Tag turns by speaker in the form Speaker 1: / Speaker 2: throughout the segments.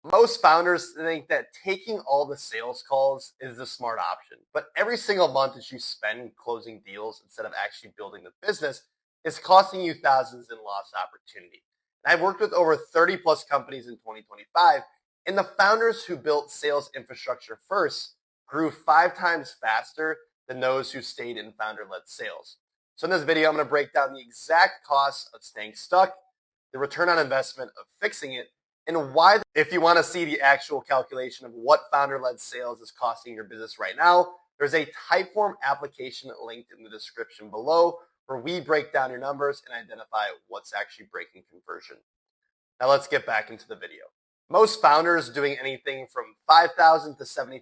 Speaker 1: Most founders think that taking all the sales calls is the smart option, but every single month that you spend closing deals instead of actually building the business is costing you thousands in lost opportunity. And I've worked with over 30 plus companies in 2025, and the founders who built sales infrastructure first grew 5 times faster than those who stayed in founder led sales. So, in this video, I'm going to break down the exact costs of staying stuck, the return on investment of fixing it, and why. If you want to see the actual calculation of what founder-led sales is costing your business right now, there's a Typeform application linked in the description below where we break down your numbers and identify what's actually breaking conversion. Now let's get back into the video. Most founders doing anything from $5,000 to $70,000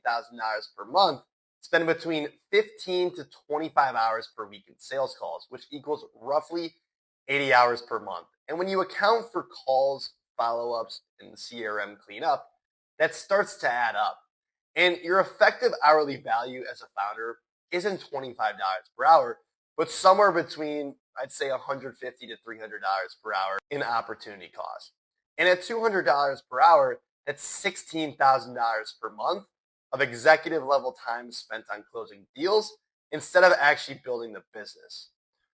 Speaker 1: per month spend between 15 to 25 hours per week in sales calls, which equals roughly 80 hours per month. And when you account for calls, follow-ups, and CRM cleanup, that starts to add up. And your effective hourly value as a founder isn't $25 per hour, but somewhere between, I'd say, $150 to $300 per hour in opportunity cost. And at $200 per hour, that's $16,000 per month of executive level time spent on closing deals instead of actually building the business.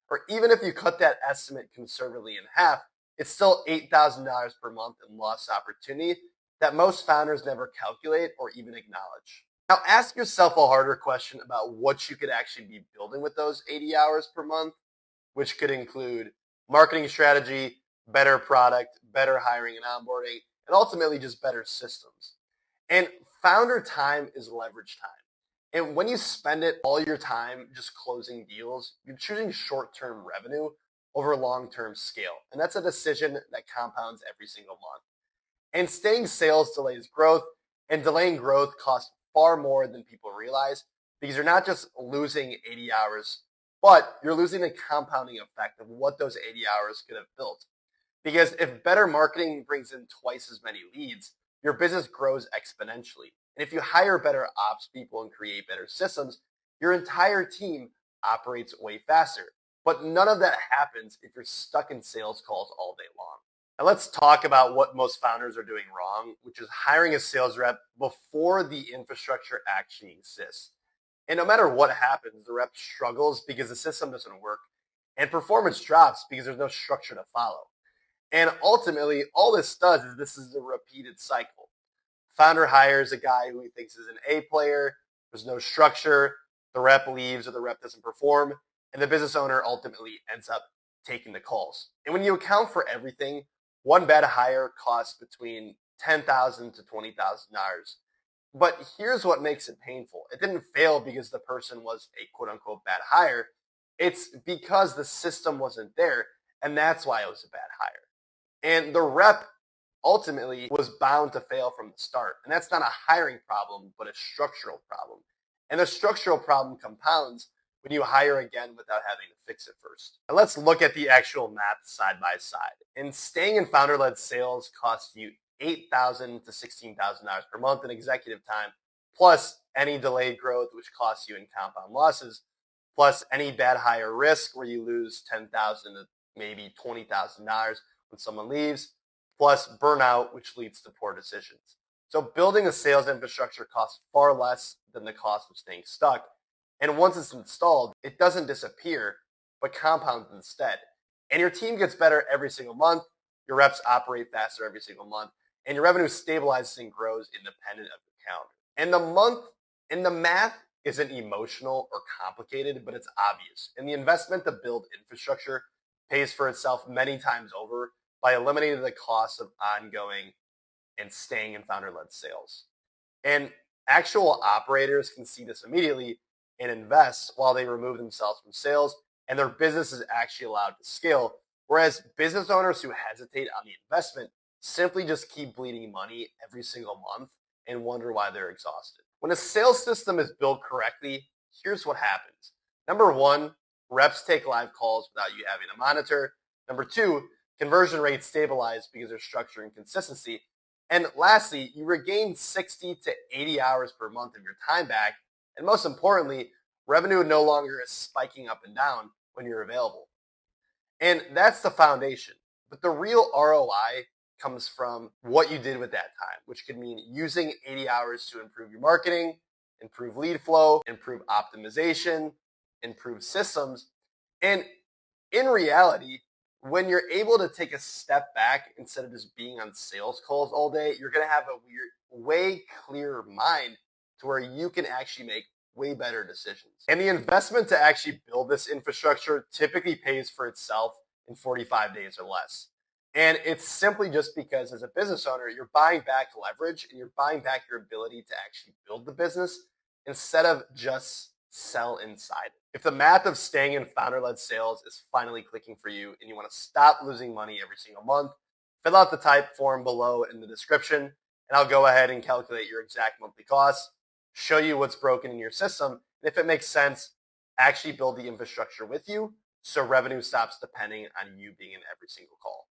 Speaker 1: Or even if you cut that estimate conservatively in half, it's still $8,000 per month in lost opportunity that most founders never calculate or even acknowledge. Now, ask yourself a harder question about what you could actually be building with those 80 hours per month, which could include marketing strategy, better product, better hiring and onboarding, and ultimately just better systems. And founder time is leverage time. And when you spend it all your time just closing deals, you're choosing short-term revenue over long-term scale. And that's a decision that compounds every single month. And staying sales delays growth, and delaying growth costs far more than people realize because you're not just losing 80 hours, but you're losing the compounding effect of what those 80 hours could have built. Because if better marketing brings in twice as many leads, your business grows exponentially. And if you hire better ops people and create better systems, your entire team operates way faster. But none of that happens if you're stuck in sales calls all day long. Now let's talk about what most founders are doing wrong, which is hiring a sales rep before the infrastructure actually exists. And no matter what happens, the rep struggles because the system doesn't work, and performance drops because there's no structure to follow. And ultimately, all this does is this is a repeated cycle. Founder hires a guy who he thinks is an A player. There's no structure. The rep leaves or the rep doesn't perform. And the business owner ultimately ends up taking the calls. And when you account for everything, one bad hire costs between $10,000 to $20,000. But here's what makes it painful. It didn't fail because the person was a quote unquote bad hire. It's because the system wasn't there. And that's why it was a bad hire. And the rep ultimately was bound to fail from the start. And that's not a hiring problem, but a structural problem. And the structural problem compounds when you hire again without having to fix it first. And let's look at the actual math side by side. And staying in founder-led sales costs you $8,000 to $16,000 per month in executive time, plus any delayed growth, which costs you in compound losses, plus any bad hire risk where you lose $10,000 to maybe $20,000 when someone leaves, plus burnout, which leads to poor decisions. So building a sales infrastructure costs far less than the cost of staying stuck. And once it's installed, it doesn't disappear, but compounds instead. And your team gets better every single month. Your reps operate faster every single month. And your revenue stabilizes and grows independent of the calendar. And the math isn't emotional or complicated, but it's obvious. And the investment to build infrastructure pays for itself many times over by eliminating the cost of ongoing and staying in founder-led sales. And actual operators can see this immediately and invest while they remove themselves from sales, and their business is actually allowed to scale. Whereas business owners who hesitate on the investment simply just keep bleeding money every single month and wonder why they're exhausted. When a sales system is built correctly, here's what happens. Number one, reps take live calls without you having to monitor. Number two, conversion rates stabilize because there's structure and consistency. And lastly, you regain 60 to 80 hours per month of your time back. And most importantly, revenue no longer is spiking up and down when you're available. And that's the foundation. But the real ROI comes from what you did with that time, which could mean using 80 hours to improve your marketing, improve lead flow, improve optimization, improve systems. And in reality, when you're able to take a step back instead of just being on sales calls all day, you're going to have a way clearer mind to where you can actually make way better decisions. And the investment to actually build this infrastructure typically pays for itself in 45 days or less. And it's simply just because as a business owner, you're buying back leverage and you're buying back your ability to actually build the business instead of just sell inside it. If the math of staying in founder-led sales is finally clicking for you and you want to stop losing money every single month, fill out the type form below in the description, and I'll go ahead and calculate your exact monthly costs, show you what's broken in your system, and if it makes sense, actually build the infrastructure with you so revenue stops depending on you being in every single call.